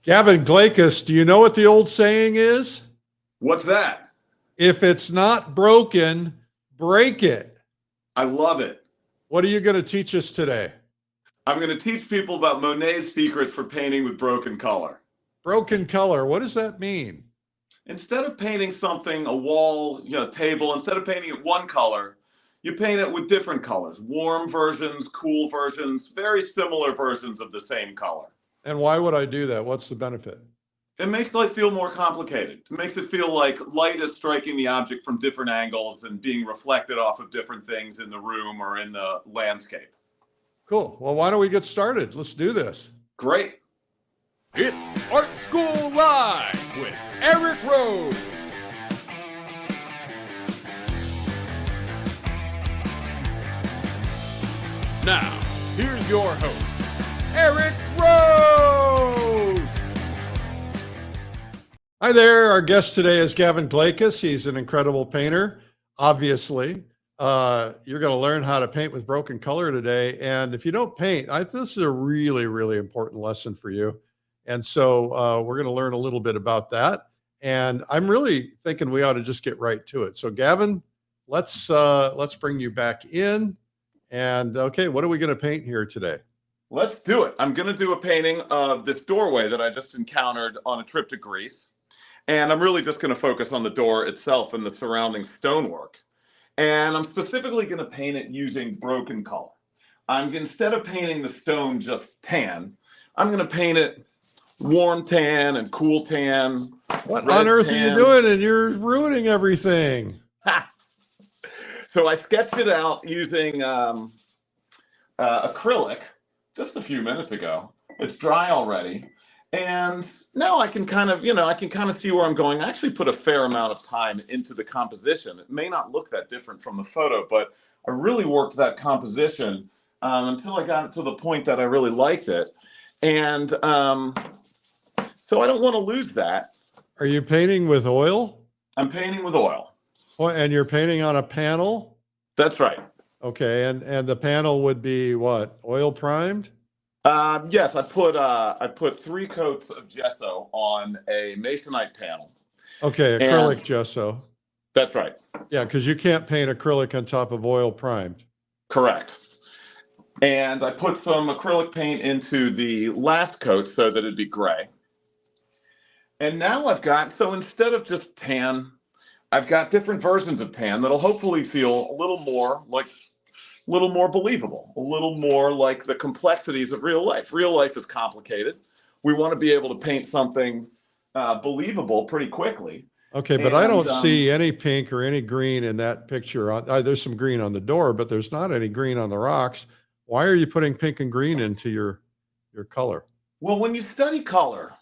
Gavin, Glakas, do you know what the old saying is? What's that? If it's not broken, break it. I love it. What are you going to teach us today? I'm going to teach people about Monet's secrets for painting with broken color. Broken color, what does that mean? Instead of painting something, a wall, table, instead of painting it one color, you paint it with different colors, warm versions, cool versions, very similar versions of the same color. And why would I do that? What's the benefit? It makes life feel more complicated. It makes it feel like light is striking the object from different angles and being reflected off of different things in the room or in the landscape. Cool. Well, why don't we get started? Let's do this. Great. It's Art School Live with Eric Rose. Now, here's your host, Eric Rose. Hi there. Our guest today is Gavin Glakas. He's an incredible painter, obviously. You're going to learn how to paint with broken color today. And if you don't paint, this is a really, really important lesson for you. And so we're going to learn a little bit about that. And I'm really thinking we ought to just get right to it. So Gavin, let's bring you back in. And okay, what are we going to paint here today? Let's do it. I'm going to do a painting of this doorway that I just encountered on a trip to Greece. And I'm really just going to focus on the door itself and the surrounding stonework. And I'm specifically going to paint it using broken color. Instead of painting the stone just tan, I'm going to paint it warm tan and cool tan. What on earth are you doing? And you're ruining everything. So I sketched it out using acrylic just a few minutes ago. It's dry already. And now I can kind of see where I'm going. I actually put a fair amount of time into the composition. It may not look that different from the photo, but I really worked that composition until I got to the point that I really liked it. And so I don't want to lose that. Are you painting with oil? I'm painting with oil. Oh, and you're painting on a panel? That's right. Okay, and the panel would be what? Oil primed? Yes, I put 3 coats of gesso on a masonite panel. Okay, acrylic gesso. That's right. Yeah, because you can't paint acrylic on top of oil primed. Correct. And I put some acrylic paint into the last coat so that it'd be gray. And now so instead of just tan, I've got different versions of tan that'll hopefully feel a little more believable, a little more like the complexities of real life. Real life is complicated. We want to be able to paint something believable pretty quickly. Okay, but I don't see any pink or any green in that picture. There's some green on the door, but there's not any green on the rocks. Why are you putting pink and green into your color? Well, when you study color,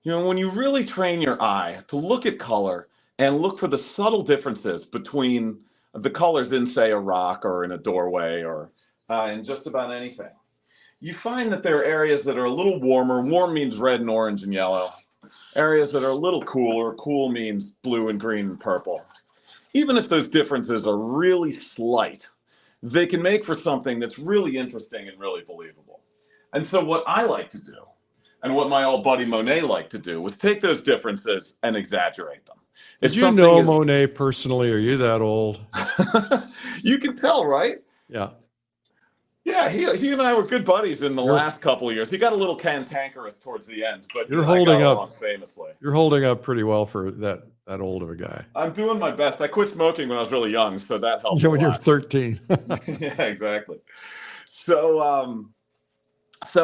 when you really train your eye to look at color and look for the subtle differences between the colors in, say, a rock or in a doorway or in just about anything, you find that there are areas that are a little warmer. Warm means red and orange and yellow. Areas that are a little cooler. Cool means blue and green and purple. Even if those differences are really slight, they can make for something that's really interesting and really believable. And so what I like to do, and what my old buddy Monet liked to do, was take those differences and exaggerate them. Did you know Monet personally? Are you that old? You can tell, right? Yeah. Yeah, he and I were good buddies in the last couple of years. He got a little cantankerous towards the end, but you're holding up famously. You're holding up pretty well for that old of a guy. I'm doing my best. I quit smoking when I was really young, so that helped. When you're 13. Yeah, exactly. So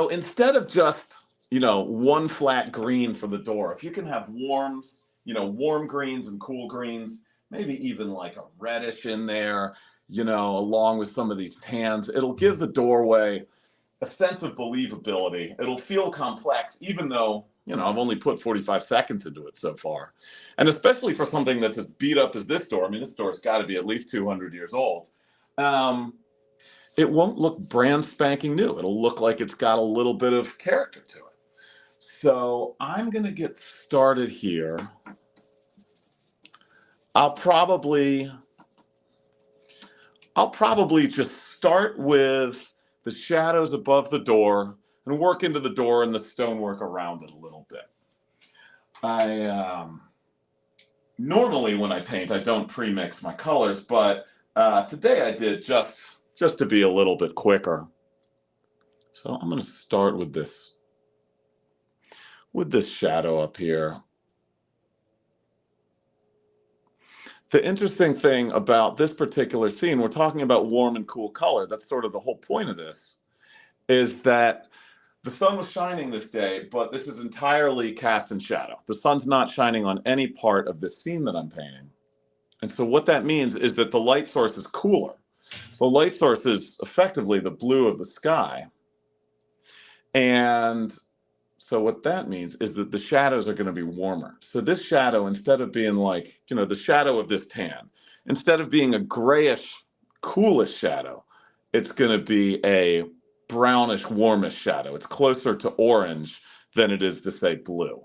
instead of just one flat green for the door, if you can have warms, warm greens and cool greens, maybe even like a reddish in there, along with some of these tans, it'll give the doorway a sense of believability. It'll feel complex, even though, I've only put 45 seconds into it so far. And especially for something that's as beat up as this door, this door's got to be at least 200 years old. It won't look brand spanking new. It'll look like it's got a little bit of character to it. So I'm going to get started here. I'll probably just start with the shadows above the door and work into the door and the stonework around it a little bit. I normally when I paint, I don't pre-mix my colors, but today I did just to be a little bit quicker. So I'm going to start with this shadow up here. The interesting thing about this particular scene, we're talking about warm and cool color. That's sort of the whole point of this, is that the sun was shining this day, but this is entirely cast in shadow. The sun's not shining on any part of this scene that I'm painting. And so what that means is that the light source is cooler. The light source is effectively the blue of the sky. And so what that means is that the shadows are going to be warmer. So this shadow, instead of being like, the shadow of this tan, instead of being a grayish, coolish shadow, it's going to be a brownish, warmish shadow. It's closer to orange than it is to, say, blue.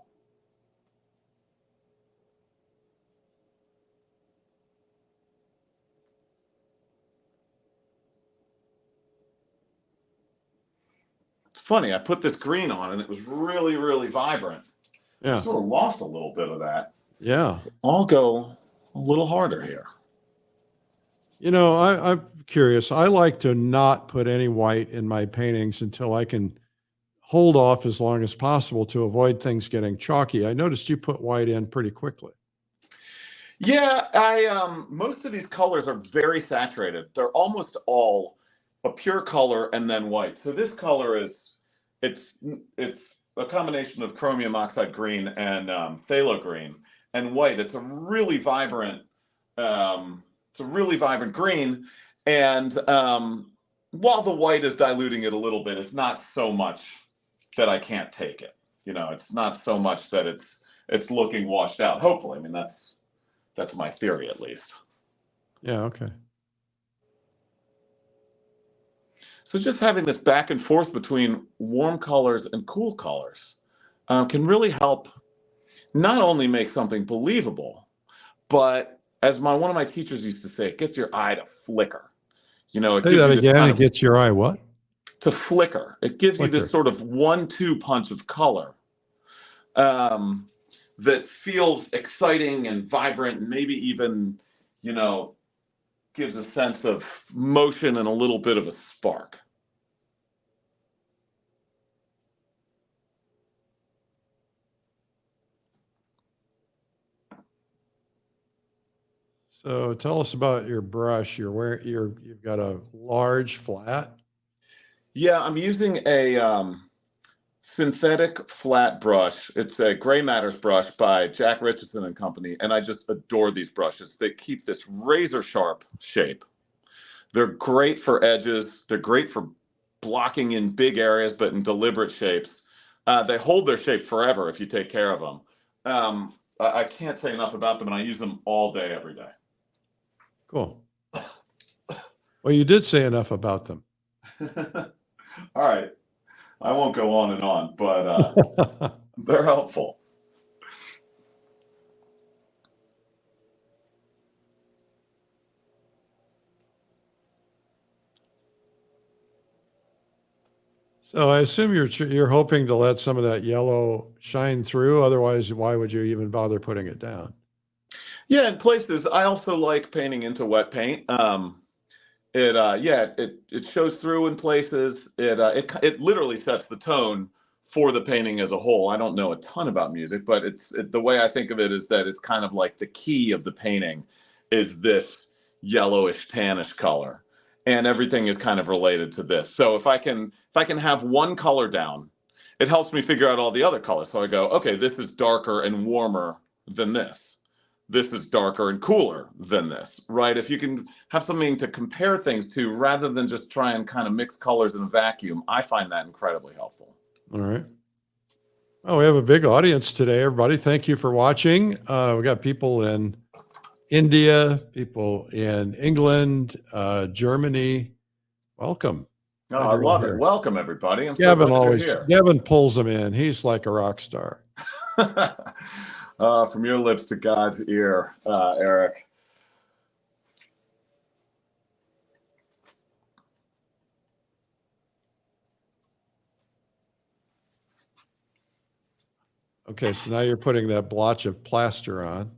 It's funny, I put this green on and it was really, really vibrant. Yeah. I sort of lost a little bit of that. Yeah. I'll go a little harder here. I'm curious. I like to not put any white in my paintings until I can hold off as long as possible to avoid things getting chalky. I noticed you put white in pretty quickly. Yeah, most of these colors are very saturated. They're almost all a pure color and then white. So this color it's a combination of chromium oxide green and phthalo green and white. It's a really vibrant green, and while the white is diluting it a little bit, it's not so much that I can't take it. It's not so much that it's looking washed out. Hopefully, I mean that's my theory at least. Yeah. Okay. So just having this back and forth between warm colors and cool colors can really help not only make something believable, but as one of my teachers used to say, it gets your eye to flicker. It Say gives that you this again. kind It of gets your eye what? to flicker. It gives you Flicker. this sort of 1-2 punch of color that feels exciting and vibrant, and maybe even, gives a sense of motion and a little bit of a spark. So tell us about your brush. You've got a large flat. Yeah, I'm using a synthetic flat brush. It's a Gray Matters brush by Jack Richardson and Company, and I just adore these brushes. They keep this razor sharp shape. They're great for edges. They're great for blocking in big areas, but in deliberate shapes. They hold their shape forever if you take care of them. I can't say enough about them, and I use them all day, every day. Cool. Well, you did say enough about them. All right. I won't go on and on, but they're helpful. So I assume you're hoping to let some of that yellow shine through. Otherwise, why would you even bother putting it down? Yeah, in places. I also like painting into wet paint. It shows through in places. It literally sets the tone for the painting as a whole. I don't know a ton about music, but the way I think of it is that it's kind of like the key of the painting is this yellowish tannish color, and everything is kind of related to this. So if I can have one color down, it helps me figure out all the other colors. So I go, okay, this is darker and warmer than this. This is darker and cooler than this, right? If you can have something to compare things to rather than just try and kind of mix colors in a vacuum, I find that incredibly helpful. All right. Well, we have a big audience today, everybody. Thank you for watching. We got people in India, people in England, Germany. Welcome. Oh, I love it. Welcome, everybody. I'm Gavin so glad you're here. Gavin pulls them in. He's like a rock star. From your lips to God's ear, Eric. Okay, so now you're putting that blotch of plaster on.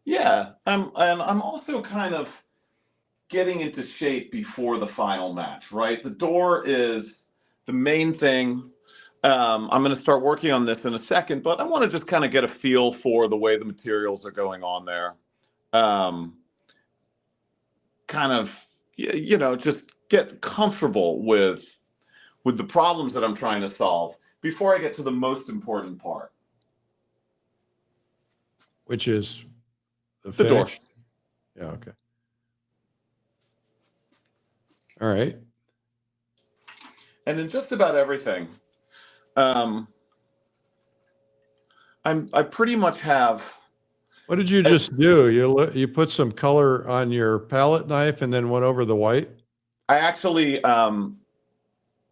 Yeah, and I'm also kind of getting into shape before the final match, right? The door is the main thing. I'm going to start working on this in a second, but I want to just kind of get a feel for the way the materials are going on there. Kind of, you know, just get comfortable with the problems that I'm trying to solve before I get to the most important part. Which is the door. finish? Yeah, okay. All right. And in just about everything, I pretty much have. What did you just do? You put some color on your palette knife and then went over the white? I actually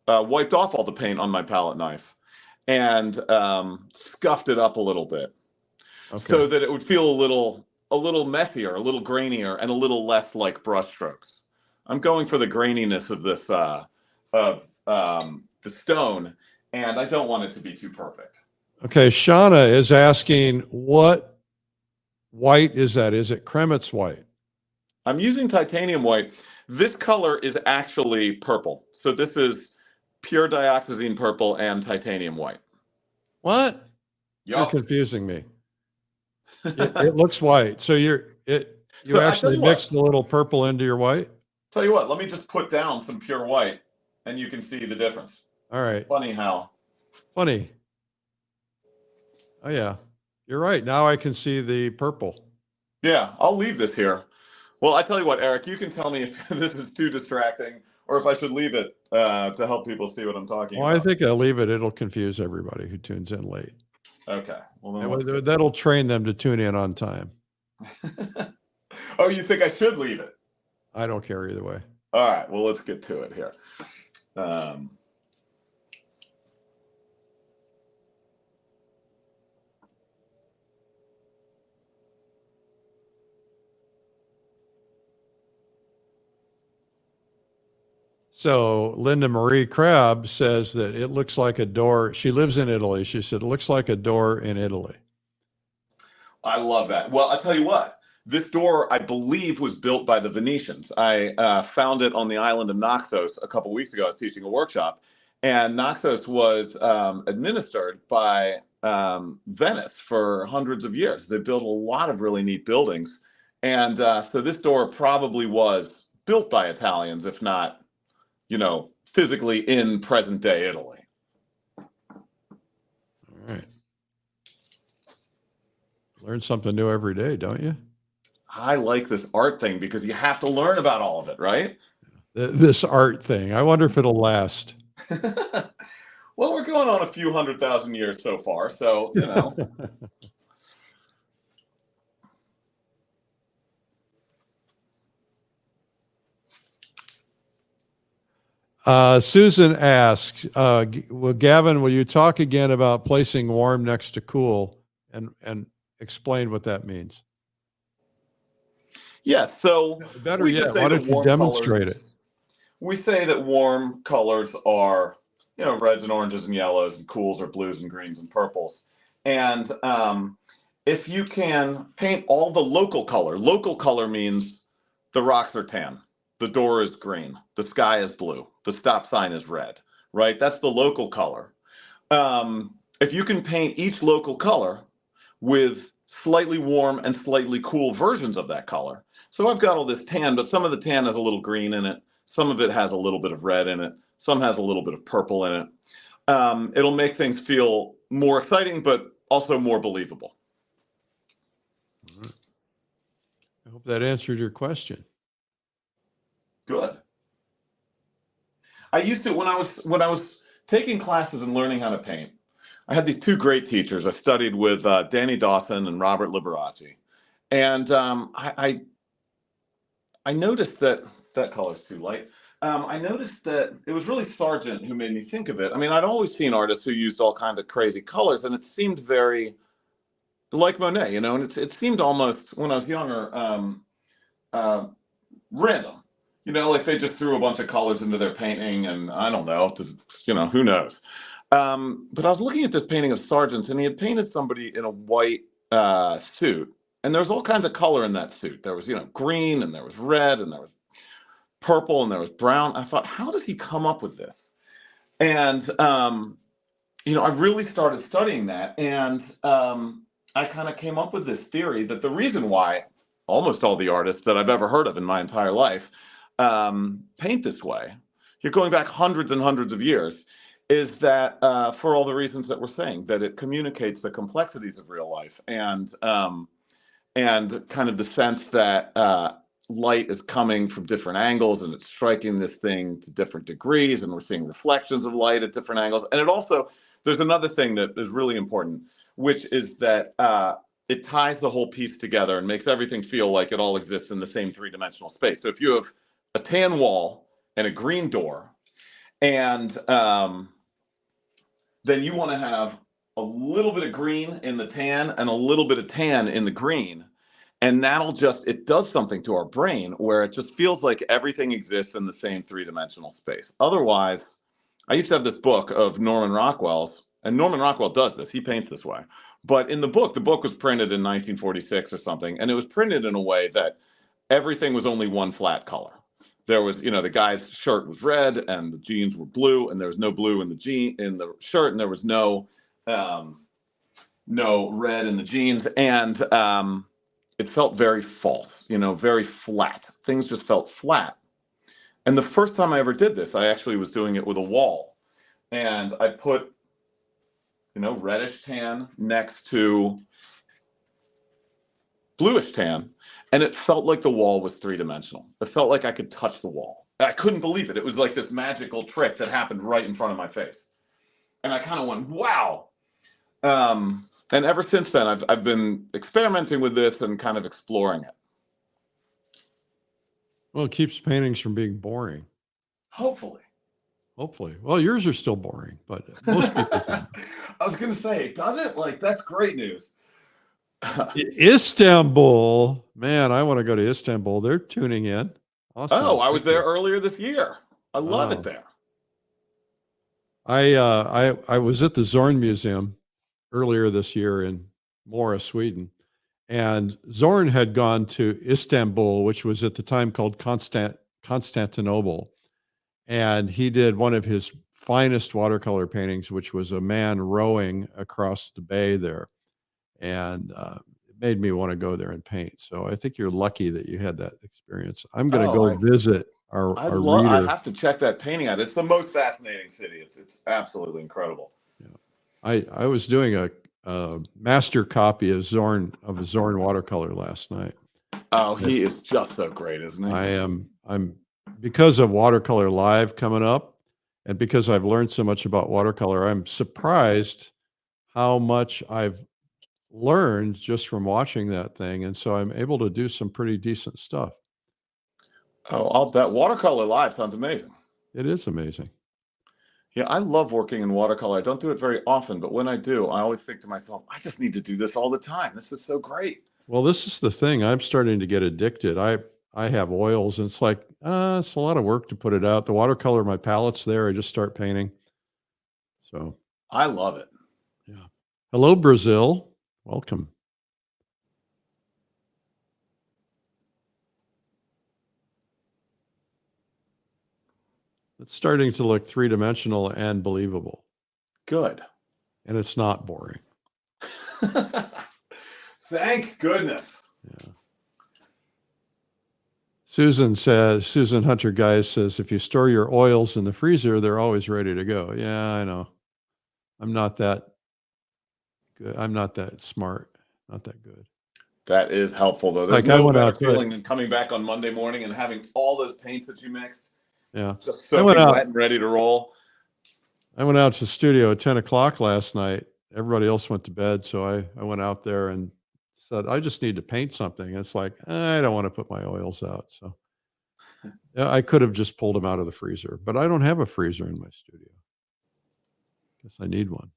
wiped off all the paint on my palette knife and scuffed it up a little bit, so that it would feel a little messier, a little grainier, and a little less like brush strokes. I'm going for the graininess of this the stone, and I don't want it to be too perfect. Okay, Shauna is asking, what white is that? Is it Kremitz white? I'm using titanium white. This color is actually purple. So this is pure dioxazine purple and titanium white. What? You're confusing me. It looks white. So you actually mixed a little purple into your white? Tell you what, let me just put down some pure white and you can see the difference. All right. Funny how. Funny. Oh yeah, you're right. Now I can see the purple. Yeah, I'll leave this here. Well, I tell you what, Eric, you can tell me if this is too distracting or if I should leave it to help people see what I'm talking about. I think I'll leave it. It'll confuse everybody who tunes in late. Okay. Well, then that'll train them to tune in on time. Oh, you think I should leave it? I don't care either way. All right. Well, let's get to it here. So Linda Marie Crabb says that it looks like a door. She lives in Italy. She said, it looks like a door in Italy. I love that. Well, I'll tell you what, this door, I believe, was built by the Venetians. I found it on the island of Naxos a couple weeks ago. I was teaching a workshop, and Naxos was administered by Venice for hundreds of years. They built a lot of really neat buildings. And so this door probably was built by Italians, if not, you know, physically in present day Italy. All right. Learn something new every day, don't you? I like this art thing because you have to learn about all of it, right? This art thing. I wonder if it'll last. Well, we're going on a few 100,000 years so far, so, you know. Susan asks, well, Gavin, will you talk again about placing warm next to cool and explain what that means? Yeah, so better yet, why don't you demonstrate it? We say that warm colors are, you know, reds and oranges and yellows, and cools are blues and greens and purples. And if you can paint all the local color means the rocks are tan, the door is green, the sky is blue, the stop sign is red, right? That's the local color. If you can paint each local color with slightly warm and slightly cool versions of that color. So I've got all this tan, but some of the tan has a little green in it. Some of it has a little bit of red in it. Some has a little bit of purple in it. It'll make things feel more exciting, but also more believable. I hope that answered your question. Good. I used to, when I was taking classes and learning how to paint, I had these two great teachers. I studied with Danny Dawson and Robert Liberace. And I noticed that color's too light. I noticed that it was really Sargent who made me think of it. I mean, I'd always seen artists who used all kinds of crazy colors, and it seemed very like Monet, you know, and it seemed almost, when I was younger, random. You know, like they just threw a bunch of colors into their painting, and I don't know, you know, who knows? But I was looking at this painting of Sargent's, and he had painted somebody in a white suit, and there was all kinds of color in that suit. There was, green, and there was red, and there was purple, and there was brown. I thought, how does he come up with this? And I really started studying that, and I kind of came up with this theory that the reason why almost all the artists that I've ever heard of in my entire life paint this way, you're going back hundreds and hundreds of years, is that for all the reasons that we're saying, that it communicates the complexities of real life, and kind of the sense that light is coming from different angles, and it's striking this thing to different degrees, and we're seeing reflections of light at different angles. And it also, there's another thing that is really important, which is that it ties the whole piece together and makes everything feel like it all exists in the same three-dimensional space. So if you have a tan wall and a green door, and then you want to have a little bit of green in the tan and a little bit of tan in the green. And it does something to our brain where it just feels like everything exists in the same three-dimensional space. Otherwise, I used to have this book of Norman Rockwell's, and Norman Rockwell does this. He paints this way. But in the book was printed in 1946 or something, and it was printed in a way that everything was only one flat color. There was, the guy's shirt was red and the jeans were blue, and there was no blue in the shirt, and there was no red in the jeans, and it felt very false, very flat. Things just felt flat. And the first time I ever did this, I actually was doing it with a wall, and I put, reddish tan next to bluish tan, and it felt like the wall was three-dimensional. It felt like I could touch the wall. I couldn't believe it. It was like this magical trick that happened right in front of my face. And I kind of went, wow. And ever since then, I've been experimenting with this and kind of exploring it. Well, it keeps paintings from being boring. Hopefully. Well, yours are still boring, but most people don't. I was going to say, does it? That's great news. Istanbul, man, I want to go to Istanbul. They're tuning in. Awesome. Oh, I was there earlier this year. I love it there. I was at the Zorn Museum earlier this year in Mora, Sweden, and Zorn had gone to Istanbul, which was at the time called Constantinople, and he did one of his finest watercolor paintings, which was a man rowing across the bay there. And it made me want to go there and paint. So I think you're lucky that you had that experience. I'm going to go visit our reader. I have to check that painting out. It's the most fascinating city. It's absolutely incredible. Yeah. I was doing a master copy of a Zorn watercolor last night. Oh, he is just so great, isn't he? I'm because of Watercolor Live coming up, and because I've learned so much about watercolor, I'm surprised how much I've learned just from watching that thing. And so I'm able to do some pretty decent stuff. Oh, I'll bet. Watercolor Live sounds amazing. It is amazing. Yeah, I love working in watercolor. I don't do it very often, but when I do, I always think to myself, I just need to do this all the time. This is so great. Well, this is the thing. I'm starting to get addicted. I have oils, and it's like, it's a lot of work to put it out. The watercolor, my palette's there. I just start painting. So I love it. Yeah. Hello, Brazil. Welcome. It's starting to look three-dimensional and believable. Good. And it's not boring. Thank goodness. Yeah. Susan Hunter Guys says, if you store your oils in the freezer, they're always ready to go. Yeah, I know. I'm not that good. I'm not that smart. Not that good. That is helpful, though. There's no better feeling than coming back on Monday morning and having all those paints that you mixed. Yeah. Just soaking wet and ready to roll. I went out to the studio at 10 o'clock last night. Everybody else went to bed. So I went out there and said, I just need to paint something. It's like, I don't want to put my oils out. So yeah, I could have just pulled them out of the freezer, but I don't have a freezer in my studio. Guess I need one.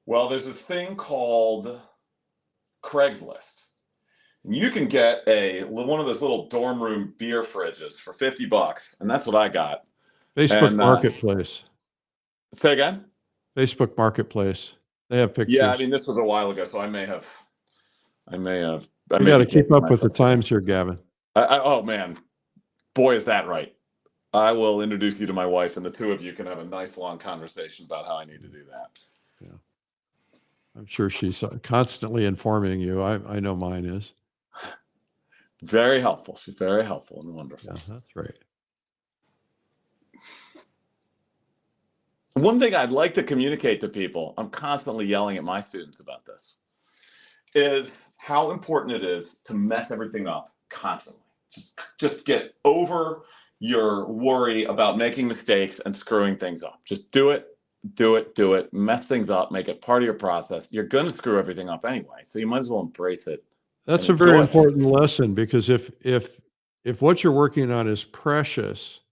Well, there's this thing called Craigslist. And you can get one of those little dorm room beer fridges for $50, and that's what I got. Facebook Marketplace. Say again? Facebook Marketplace. They have pictures. Yeah, I mean, this was a while ago, so I may have. I You got to keep up with the times here, Gavin. Oh man, boy, is that right. I will introduce you to my wife, and the two of you can have a nice long conversation about how I need to do that. Yeah, I'm sure she's constantly informing you. I know mine is. Very helpful. She's very helpful and wonderful. Yeah, that's right. One thing I'd like to communicate to people, I'm constantly yelling at my students about this, is how important it is to mess everything up constantly. Just get over your worry about making mistakes and screwing things up. Just do it, mess things up, make it part of your process. You're going to screw everything up anyway, so you might as well embrace it. That's a very important lesson, because if what you're working on is precious,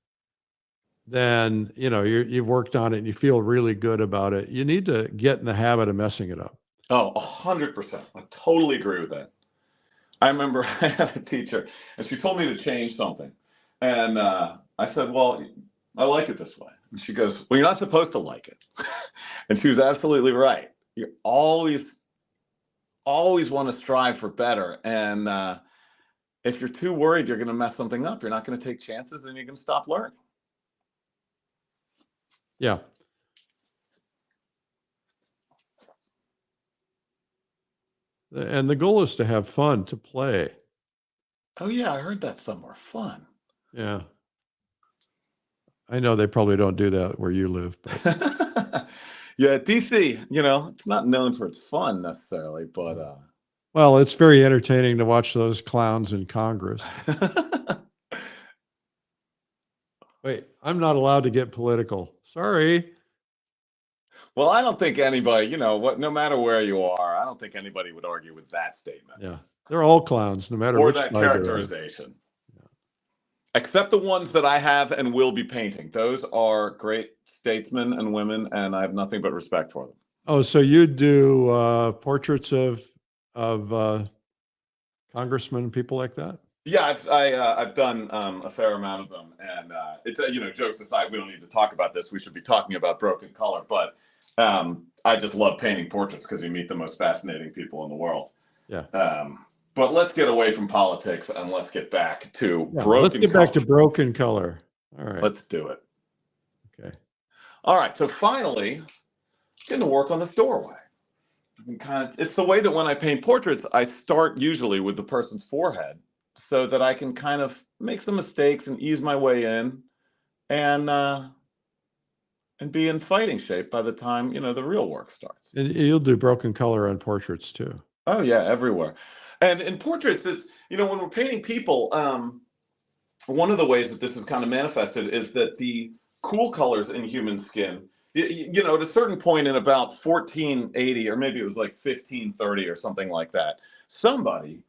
then you've worked on it and you feel really good about it. You need to get in the habit of messing it up. Oh, 100%. I totally agree with that. I remember I had a teacher, and she told me to change something. And I said, well, I like it this way. And she goes, well, you're not supposed to like it. And she was absolutely right. You always want to strive for better. And if you're too worried you're going to mess something up, you're not going to take chances, and you're going to stop learning. Yeah. And the goal is to have fun, to play. Oh, yeah, I heard that somewhere. Fun. Yeah. I know they probably don't do that where you live. But. Yeah, DC, it's not known for its fun necessarily, but... Well, it's very entertaining to watch those clowns in Congress. Wait, I'm not allowed to get political. Sorry. Well, I don't think anybody, no matter where you are, I don't think anybody would argue with that statement. Yeah, they're all clowns, no matter which that side characterization. Yeah. Except the ones that I have and will be painting. Those are great statesmen and women, and I have nothing but respect for them. Oh, so you do portraits of congressmen and people like that? Yeah, I've done a fair amount of them, and it's jokes aside, we don't need to talk about this. We should be talking about broken color, but I just love painting portraits because you meet the most fascinating people in the world. Yeah. But let's get away from politics and let's get back to broken color. Let's get back to broken color. All right. Let's do it. Okay. All right. So finally, getting to work on this doorway. It's the way that when I paint portraits, I start usually with the person's forehead, so that I can kind of make some mistakes and ease my way in, and be in fighting shape by the time the real work starts. And you'll do broken color on portraits too. Oh yeah, everywhere. And in portraits, it's when we're painting people, one of the ways that this is kind of manifested is that the cool colors in human skin, at a certain point in about 1480, or maybe it was like 1530 or something like that, somebody,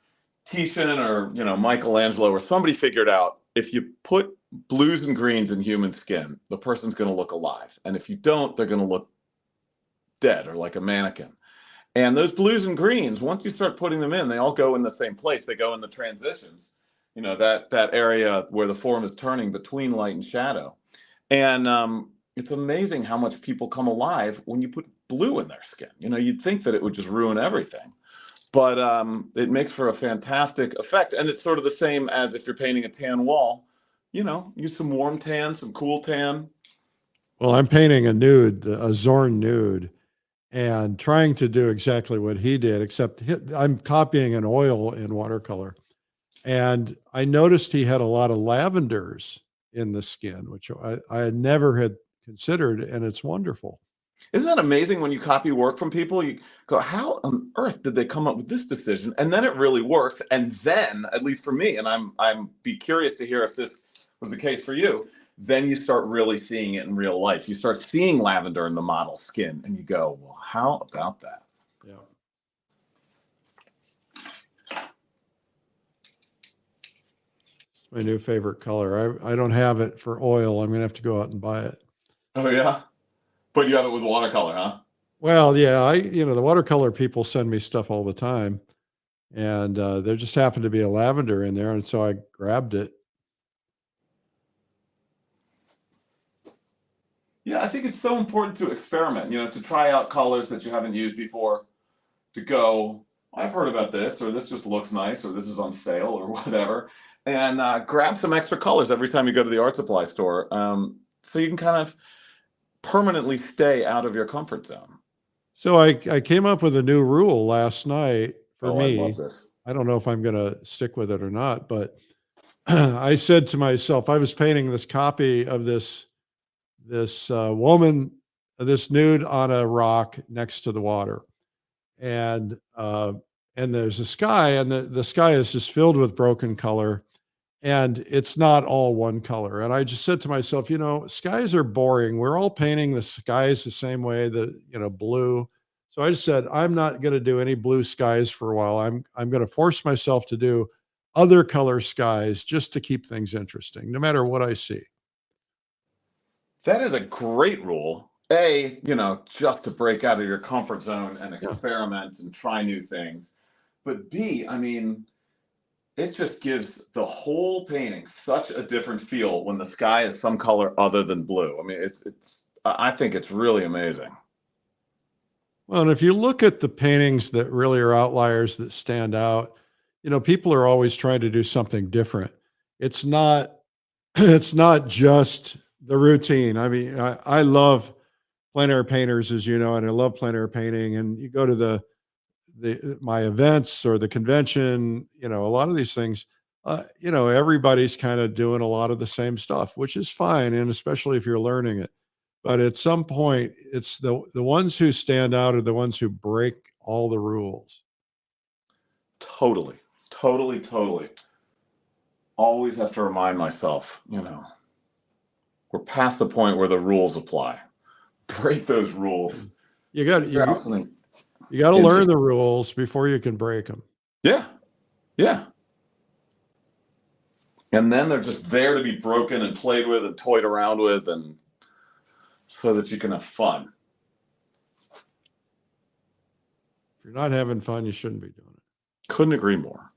Titian or Michelangelo or somebody, figured out if you put blues and greens in human skin, the person's going to look alive, and if you don't, they're going to look dead or like a mannequin. And those blues and greens, once you start putting them in, they all go in the same place. They go in the transitions, that area where the form is turning between light and shadow. And it's amazing how much people come alive when you put blue in their skin. You'd think that it would just ruin everything. But it makes for a fantastic effect. And it's sort of the same as if you're painting a tan wall. Use some warm tan, some cool tan. Well, I'm painting a nude, a Zorn nude, and trying to do exactly what he did, except I'm copying an oil in watercolor. And I noticed he had a lot of lavenders in the skin, which I had never had considered, and it's wonderful. Isn't that amazing when you copy work from people? You go, how on earth did they come up with this decision? And then it really works. And then, at least for me, and I'm be curious to hear if this was the case for you, then you start really seeing it in real life. You start seeing lavender in the model's skin, and you go, well, how about that? Yeah. It's my new favorite color. I don't have it for oil. I'm going to have to go out and buy it. Oh, yeah? But you have it with watercolor, huh? Well, yeah, the watercolor people send me stuff all the time, and there just happened to be a lavender in there, and so I grabbed it. Yeah, I think it's so important to experiment, to try out colors that you haven't used before, to go, I've heard about this, or this just looks nice, or this is on sale, or whatever, and grab some extra colors every time you go to the art supply store, so you can kind of permanently stay out of your comfort zone. So I came up with a new rule last night for Oh, I love me. this. I don't know if I'm going to stick with it or not, but I said to myself, I was painting this copy of this woman, this nude on a rock next to the water, and there's a sky, and the sky is just filled with broken color, and it's not all one color. And I just said to myself, skies are boring. We're all painting the skies the same way, blue. So I just said, I'm not going to do any blue skies for a while. I'm going to force myself to do other color skies just to keep things interesting, no matter what I see. That is a great rule. A, just to break out of your comfort zone and experiment and try new things. But B, I mean, it just gives the whole painting such a different feel when the sky is some color other than blue. I mean, I think it's really amazing. Well, and if you look at the paintings that really are outliers that stand out, people are always trying to do something different. It's not, it's not just the routine. I mean, I love plein air painters, as you know, and I love plein air painting. And you go to my events or the convention, a lot of these things, everybody's kind of doing a lot of the same stuff, which is fine. And especially if you're learning it. But at some point, it's the ones who stand out are the ones who break all the rules. Totally, totally, totally. Always have to remind myself, we're past the point where the rules apply. Break those rules. You got to learn the rules before you can break them. Yeah, yeah. And then they're just there to be broken and played with and toyed around with, and so that you can have fun. If you're not having fun, you shouldn't be doing it. Couldn't agree more.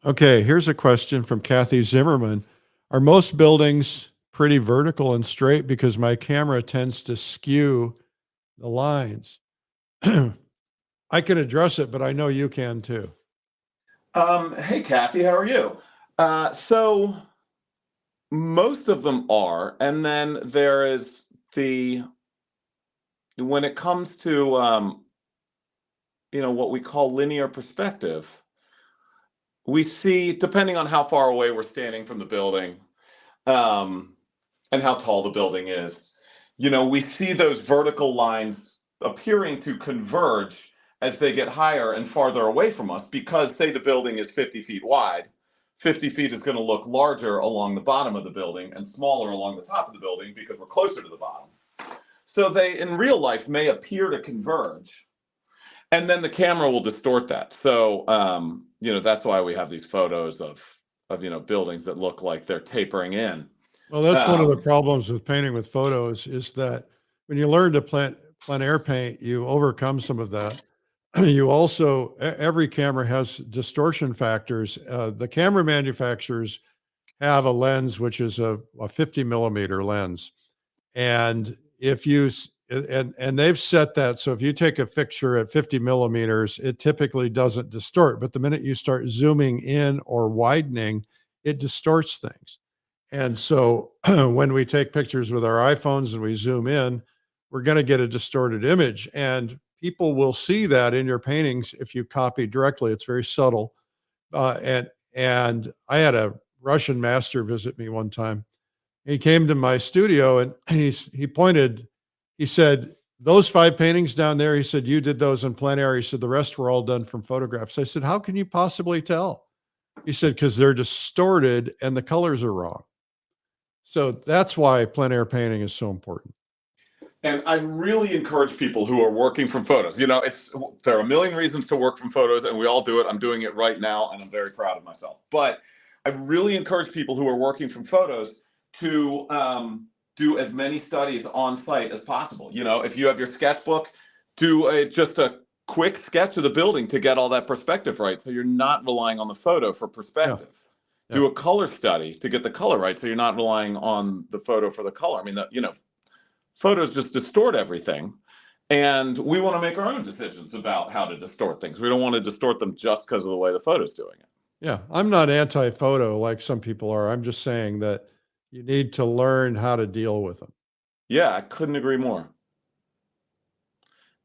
Okay, here's a question from Kathy Zimmerman. Are most buildings pretty vertical and straight? Because my camera tends to skew the lines. I can address it, but I know you can too. Hey, Kathy, how are you? So most of them are. And then there is when it comes to, what we call linear perspective, we see, depending on how far away we're standing from the building, and how tall the building is, we see those vertical lines appearing to converge as they get higher and farther away from us, because say the building is 50 feet wide, 50 feet is going to look larger along the bottom of the building and smaller along the top of the building because we're closer to the bottom. So they, in real life, may appear to converge, and then the camera will distort that. So, that's why we have these photos of buildings that look like they're tapering in. Well, that's one of the problems with painting with photos, is that when you learn to plein air paint, you overcome some of that. You also, every camera has distortion factors. The camera manufacturers have a lens, which is a 50 millimeter lens. And if you, and they've set that, so if you take a picture at 50 millimeters, it typically doesn't distort. But the minute you start zooming in or widening, it distorts things. And so when we take pictures with our iPhones and we zoom in, we're going to get a distorted image. And people will see that in your paintings if you copy directly. It's very subtle. And I had a Russian master visit me one time. He came to my studio and he said, those 5 paintings down there, he said, you did those in plein air. He said, the rest were all done from photographs. I said, how can you possibly tell? He said, because they're distorted and the colors are wrong. So that's why plein air painting is so important. And I really encourage people who are working from photos. There are a million reasons to work from photos, and we all do it. I'm doing it right now, and I'm very proud of myself. But I really encourage people who are working from photos to do as many studies on site as possible. You know, if you have your sketchbook, do just a quick sketch of the building to get all that perspective right, so you're not relying on the photo for perspective. Yeah. Do a color study to get the color right, so you're not relying on the photo for the color. I mean, you know, photos just distort everything, and we want to make our own decisions about how to distort things. We don't want to distort them just because of the way the photo's doing it. Yeah, I'm not anti-photo like some people are. I'm just saying that you need to learn how to deal with them. Yeah, I couldn't agree more.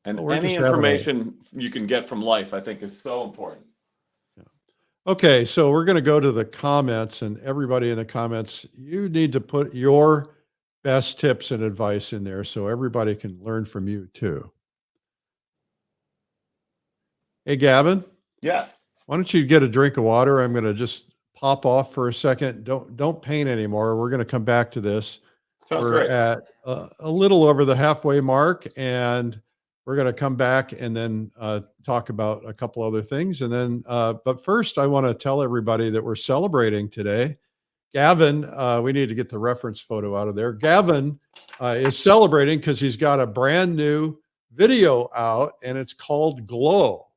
And Well, we're any just having a- information you can get from life, I think, is so important. Okay, so we're going to go to the comments, and everybody in the comments, you need to put your best tips and advice in there so everybody can learn from you too. Hey, Gavin, Yes. why don't you get a drink of water? I'm going to just pop off for a second. Don't paint anymore. We're going to come back to this. Sounds We're great. at a little over the halfway mark, and we're going to come back and then talk about a couple other things. And then, but first, I want to tell everybody that we're celebrating today. Gavin, we need to get the reference photo out of there. Gavin is celebrating because he's got a brand new video out, and it's called Glow.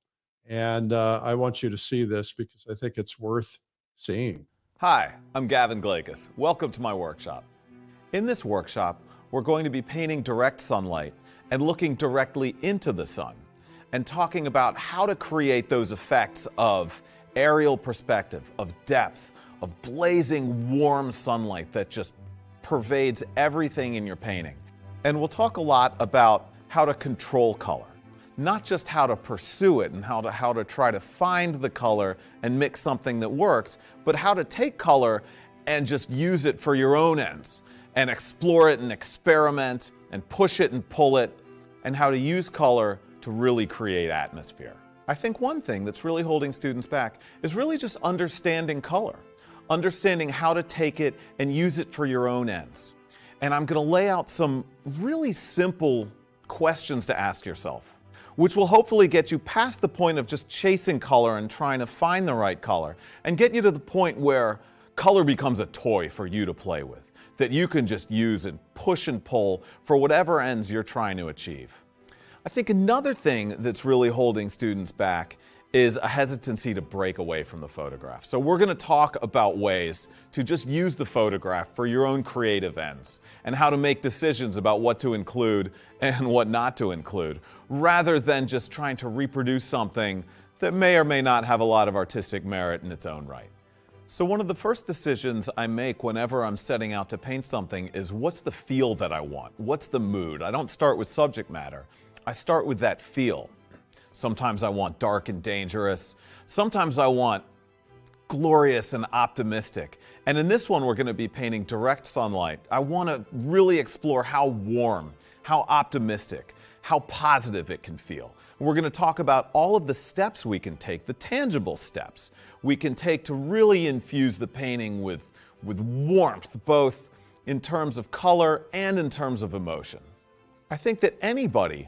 And I want you to see this because I think it's worth seeing. Hi, I'm Gavin Glakas. Welcome to my workshop. In this workshop, we're going to be painting direct sunlight and looking directly into the sun and talking about how to create those effects of aerial perspective, of depth, of blazing warm sunlight that just pervades everything in your painting. And we'll talk a lot about how to control color. Not just how to pursue it and how to try to find the color and mix something that works, but how to take color and just use it for your own ends and explore it and experiment and push it and pull it, and how to use color to really create atmosphere. I think one thing that's really holding students back is really just understanding color, understanding how to take it and use it for your own ends. And I'm going to lay out some really simple questions to ask yourself, which will hopefully get you past the point of just chasing color and trying to find the right color, and get you to the point where color becomes a toy for you to play with, that you can just use and push and pull for whatever ends you're trying to achieve. I think another thing that's really holding students back is a hesitancy to break away from the photograph. So we're going to talk about ways to just use the photograph for your own creative ends and how to make decisions about what to include and what not to include, rather than just trying to reproduce something that may or may not have a lot of artistic merit in its own right. So one of the first decisions I make whenever I'm setting out to paint something is, what's the feel that I want? What's the mood? I don't start with subject matter. I start with that feel. Sometimes I want dark and dangerous. Sometimes I want glorious and optimistic. And in this one, we're going to be painting direct sunlight. I want to really explore how warm, how optimistic, how positive it can feel. We're going to talk about all of the steps we can take, the tangible steps we can take to really infuse the painting with warmth, both in terms of color and in terms of emotion. I think that anybody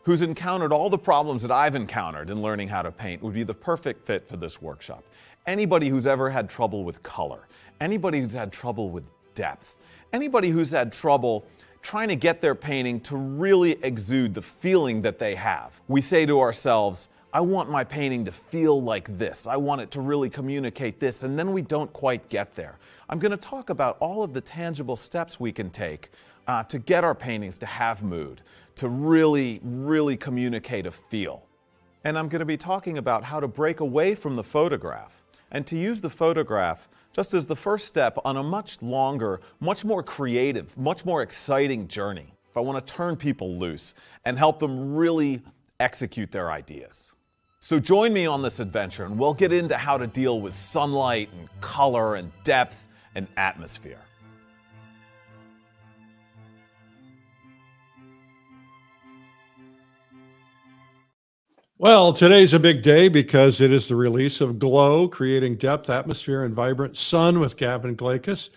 who's encountered all the problems that I've encountered in learning how to paint would be the perfect fit for this workshop. Anybody who's ever had trouble with color, anybody who's had trouble with depth, anybody who's had trouble trying to get their painting to really exude the feeling that they have. We say to ourselves, I want my painting to feel like this. I want it to really communicate this, and then we don't quite get there. I'm going to talk about all of the tangible steps we can take to get our paintings to have mood, to really, really communicate a feel. And I'm going to be talking about how to break away from the photograph and to use the photograph just as the first step on a much longer, much more creative, much more exciting journey. If I want to turn people loose and help them really execute their ideas. So join me on this adventure and we'll get into how to deal with sunlight and color and depth and atmosphere. Well, today's a big day because it is the release of Glow, Creating Depth, Atmosphere, and Vibrant Sun with Gavin Glakas,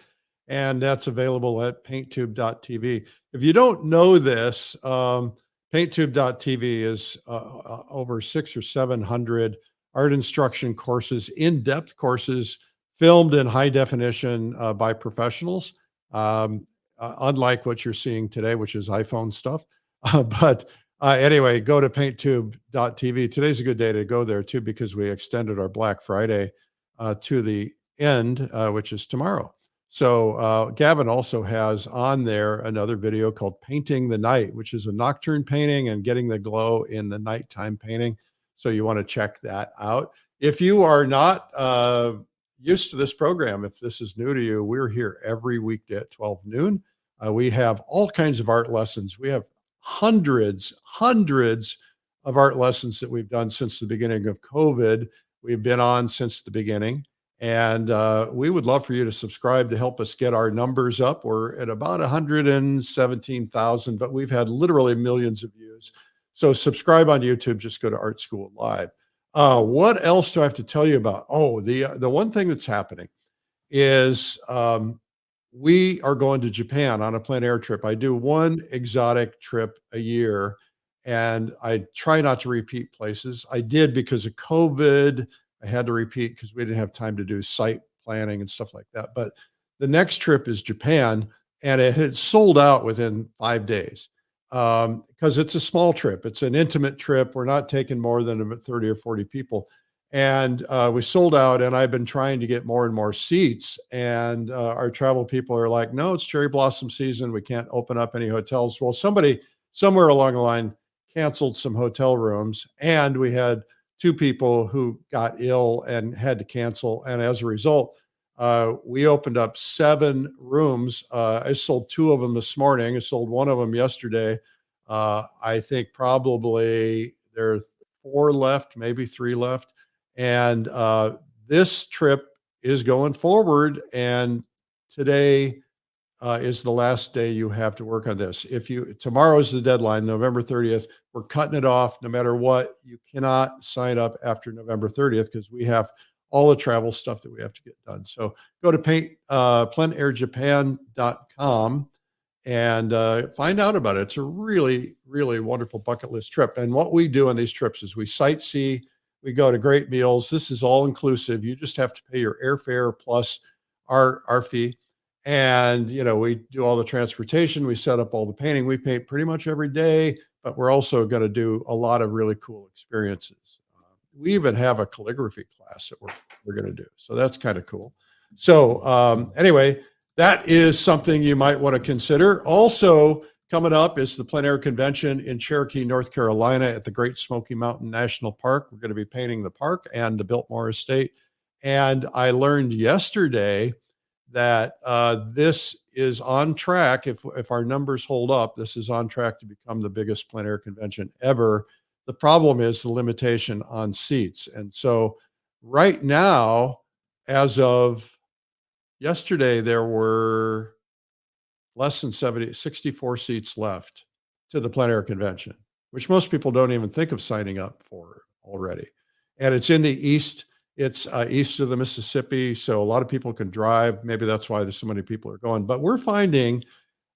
and that's available at painttube.tv. If you don't know this, painttube.tv is over 600 or 700 art instruction courses, in-depth courses filmed in high definition by professionals, unlike what you're seeing today, which is iPhone stuff. But anyway, go to painttube.tv. Today's a good day to go there too, because we extended our Black Friday to the end, which is tomorrow. So Gavin also has on there another video called Painting the Night, which is a nocturne painting and getting the glow in the nighttime painting. So you want to check that out. If you are not used to this program, if this is new to you, we're here every weekday at 12 noon. We have all kinds of art lessons. We have hundreds of art lessons that we've done since the beginning of COVID. We've been on since the beginning. And we would love for you to subscribe to help us get our numbers up. We're at about 117,000, but we've had literally millions of views. So subscribe on YouTube. Just go to Art School Live. What else do I have to tell you about? Oh, the one thing that's happening is we are going to Japan on a plein air trip. I do one exotic trip a year, and I try not to repeat places. I did because of COVID. I had to repeat because we didn't have time to do site planning and stuff like that. But the next trip is Japan, and it had sold out within 5 days because it's a small trip. It's an intimate trip. We're not taking more than about 30 or 40 people. And we sold out, and I've been trying to get more and more seats. And our travel people are like, no, it's cherry blossom season. We can't open up any hotels. Well, somebody somewhere along the line canceled some hotel rooms, and we had 2 people who got ill and had to cancel. And as a result, we opened up 7 rooms. I sold 2 of them this morning. I sold 1 of them yesterday. I think probably there are 4 left, maybe 3 left. And this trip is going forward. And today is the last day you have to work on this. Tomorrow is the deadline, November 30th. We're cutting it off no matter what. You cannot sign up after November 30th because we have all the travel stuff that we have to get done. So go to pleinairjapan.com and find out about it. It's a really, really wonderful bucket list trip. And what we do on these trips is we sightsee, we go to great meals. This is all inclusive. You just have to pay your airfare plus our fee. And, we do all the transportation. We set up all the painting. We paint pretty much every day, but we're also going to do a lot of really cool experiences. We even have a calligraphy class that we're going to do. So that's kind of cool. So anyway, that is something you might want to consider. Also coming up is the Plein Air Convention in Cherokee, North Carolina at the Great Smoky Mountain National Park. We're going to be painting the park and the Biltmore Estate. And I learned yesterday that this is on track. If our numbers hold up, this is on track to become the biggest plein air convention ever. The problem is the limitation on seats. And so right now, as of yesterday, there were less than 64 seats left to the plein air convention, which most people don't even think of signing up for already. And it's in the east. It's east of the Mississippi, so a lot of people can drive. Maybe that's why there's so many people are going. But we're finding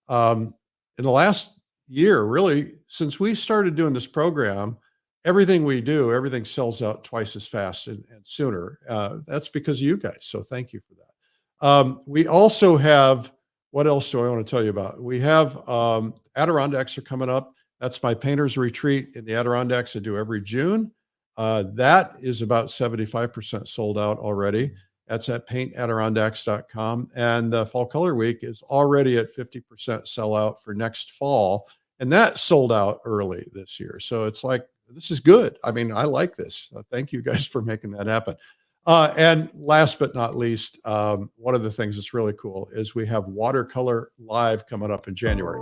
in the last year, really, since we started doing this program, everything sells out twice as fast and sooner. That's because of you guys, so thank you for that. We also have, what else do I want to tell you about? We have Adirondacks are coming up. That's my painter's retreat in the Adirondacks I do every June. That is about 75% sold out already. That's at paintadirondacks.com. And Fall Color Week is already at 50% sellout for next fall. And that sold out early this year. So it's like, this is good. I mean, I like this. Thank you guys for making that happen. And last but not least, one of the things that's really cool is we have Watercolor Live coming up in January.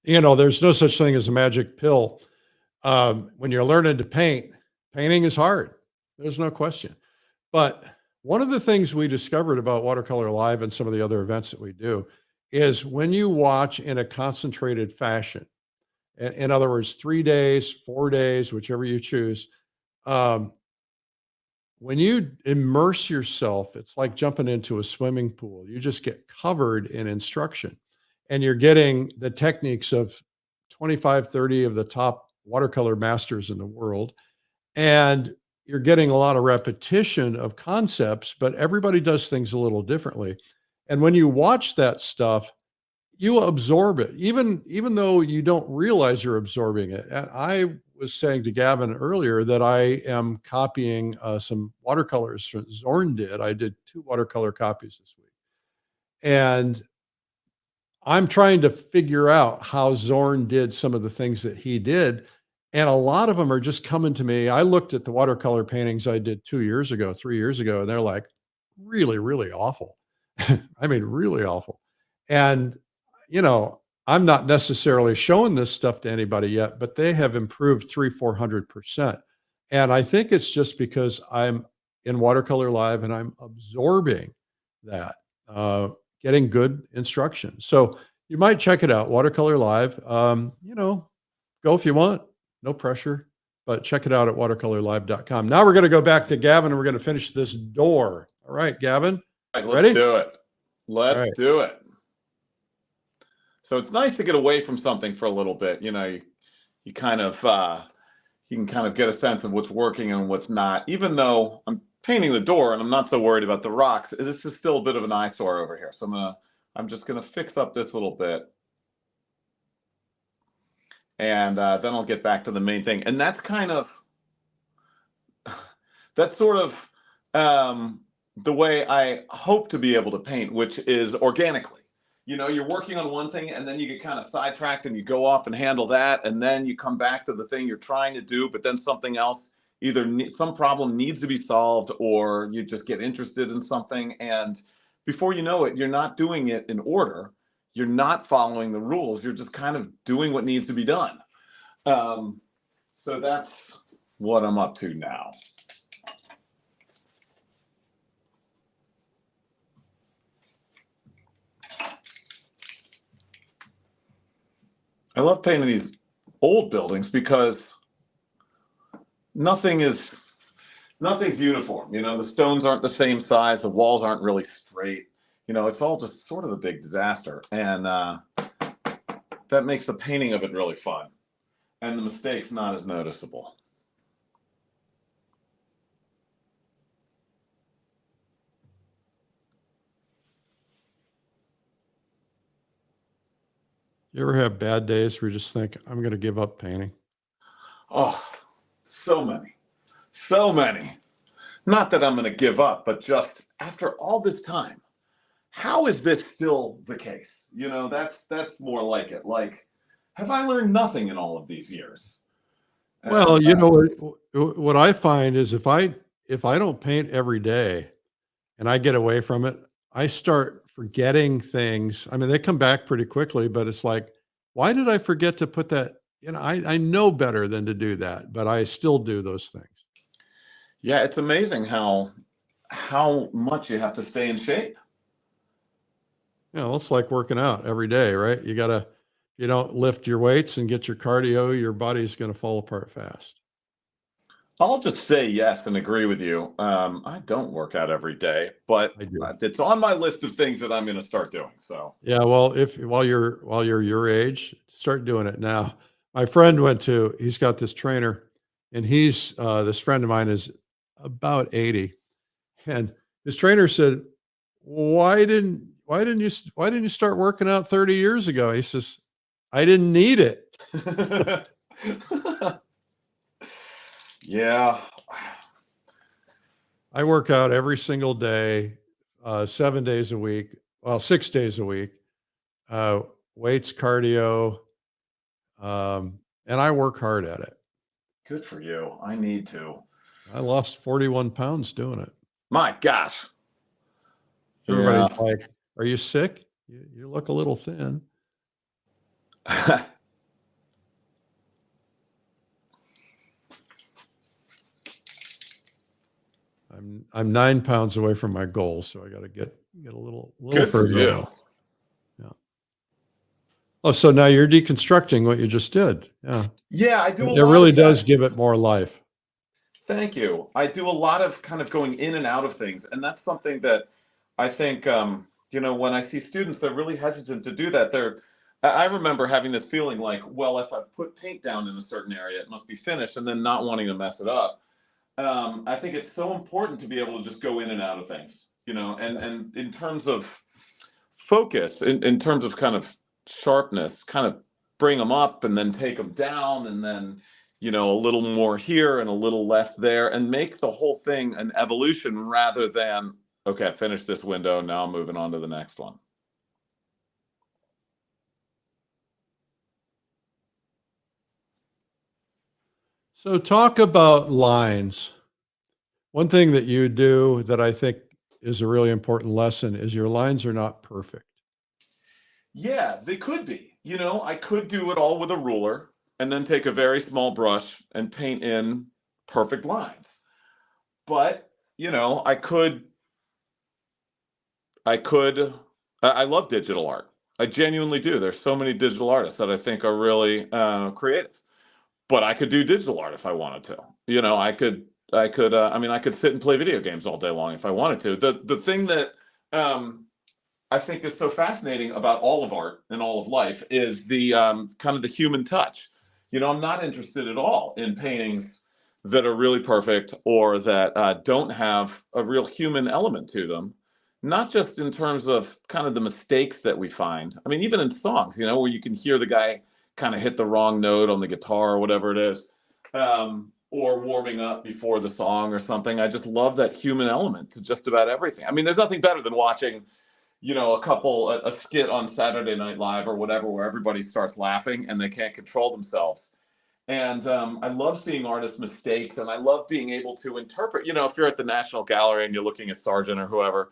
You know, there's no such thing as a magic pill. When you're learning to paint, painting is hard. There's no question. But one of the things we discovered about Watercolor Live and some of the other events that we do is when you watch in a concentrated fashion, in other words, 3 days, 4 days, whichever you choose, um, when you immerse yourself, it's like jumping into a swimming pool. You just get covered in instruction and you're getting the techniques of 25, 30 of the top watercolor masters in the world. And you're getting a lot of repetition of concepts, but everybody does things a little differently. And when you watch that stuff, you absorb it, even though you don't realize you're absorbing it. And I was saying to Gavin earlier that I am copying some watercolors from Zorn did. I did 2 watercolor copies this week. And I'm trying to figure out how Zorn did some of the things that he did. And a lot of them are just coming to me. I looked at the watercolor paintings I did 2 years ago, 3 years ago, and they're like really, really awful. I mean, really awful. And, you know, I'm not necessarily showing this stuff to anybody yet, but they have improved 300-400%. And I think it's just because I'm in Watercolor Live and I'm absorbing that, getting good instruction. So you might check it out, Watercolor Live. You know, go if you want, no pressure, but check it out at watercolorlive.com. Now we're going to go back to Gavin and we're going to finish this door. All right, Gavin. All right, let's Ready? do it. Let's All right. do it. So it's nice to get away from something for a little bit. You know, you kind of you can kind of get a sense of what's working and what's not. Even though I'm painting the door and I'm not so worried about the rocks, this is still a bit of an eyesore over here. So I'm just gonna fix up this little bit, and then I'll get back to the main thing. And that's kind of that's sort of the way I hope to be able to paint, which is organically. You know, you're working on one thing and then you get kind of sidetracked and you go off and handle that. And then you come back to the thing you're trying to do, but then something else, either some problem needs to be solved or you just get interested in something. And before you know it, you're not doing it in order. You're not following the rules. You're just kind of doing what needs to be done. So that's what I'm up to now. I love painting these old buildings because nothing's uniform. You know, the stones aren't the same size, the walls aren't really straight. You know, it's all just sort of a big disaster, and that makes the painting of it really fun, and the mistakes not as noticeable. You ever have bad days where you just think, I'm going to give up painting? Oh, so many, so many. Not that I'm going to give up, but just after all this time, how is this still the case? You know, that's more like it. Like, have I learned nothing in all of these years? Well, you know, what I find is if I don't paint every day and I get away from it, I start forgetting things. I mean, they come back pretty quickly, but it's like, why did I forget to put that? You know, I know better than to do that, but I still do those things. Yeah, it's amazing how much you have to stay in shape. You know, it's like working out every day, right? You don't lift your weights and get your cardio, your body's going to fall apart fast. I'll just say yes and agree with you. I don't work out every day, but it's on my list of things that I'm going to start doing. So yeah, well, while you're your age, start doing it now. My friend he's got this trainer, and this friend of mine is about 80, and his trainer said, why didn't you start working out 30 years ago? He says, I didn't need it. Yeah. I work out every single day, 7 days a week. Well, 6 days a week, weights, cardio. And I work hard at it. Good for you. I need to. I lost 41 pounds doing it. My gosh. Everybody's like, are you sick? You look a little thin. I'm 9 pounds away from my goal, so I got to get a little Good for further you. along. Yeah. Oh, so now you're deconstructing what you just did. Yeah. Yeah, I do a It lot really of that. does give it more life. Thank you. I do a lot of kind of going in and out of things, and that's something that I think when I see students, they're really hesitant to do that. I remember having this feeling like, well, if I've put paint down in a certain area, it must be finished, and then not wanting to mess it up. I think it's so important to be able to just go in and out of things, and in terms of focus, in terms of kind of sharpness, kind of bring them up and then take them down, and then a little more here and a little less there, and make the whole thing an evolution rather than, okay, I finished this window, now I'm moving on to the next one. So talk about lines. One thing that you do that I think is a really important lesson is your lines are not perfect. Yeah, they could be. I could do it all with a ruler and then take a very small brush and paint in perfect lines. But, I love digital art. I genuinely do. There's so many digital artists that I think are really creative. But I could do digital art if I wanted to. I could sit and play video games all day long if I wanted to. The thing that I think is so fascinating about all of art and all of life is the kind of the human touch. I'm not interested at all in paintings that are really perfect or that don't have a real human element to them. Not just in terms of kind of the mistakes that we find. I mean, even in songs, where you can hear the guy kind of hit the wrong note on the guitar or whatever it is, or warming up before the song or something. I just love that human element to just about everything. I mean, there's nothing better than watching a skit on Saturday Night Live or whatever, where everybody starts laughing and they can't control themselves. And I love seeing artists' mistakes, and I love being able to interpret, if you're at the National Gallery and you're looking at Sargent or whoever,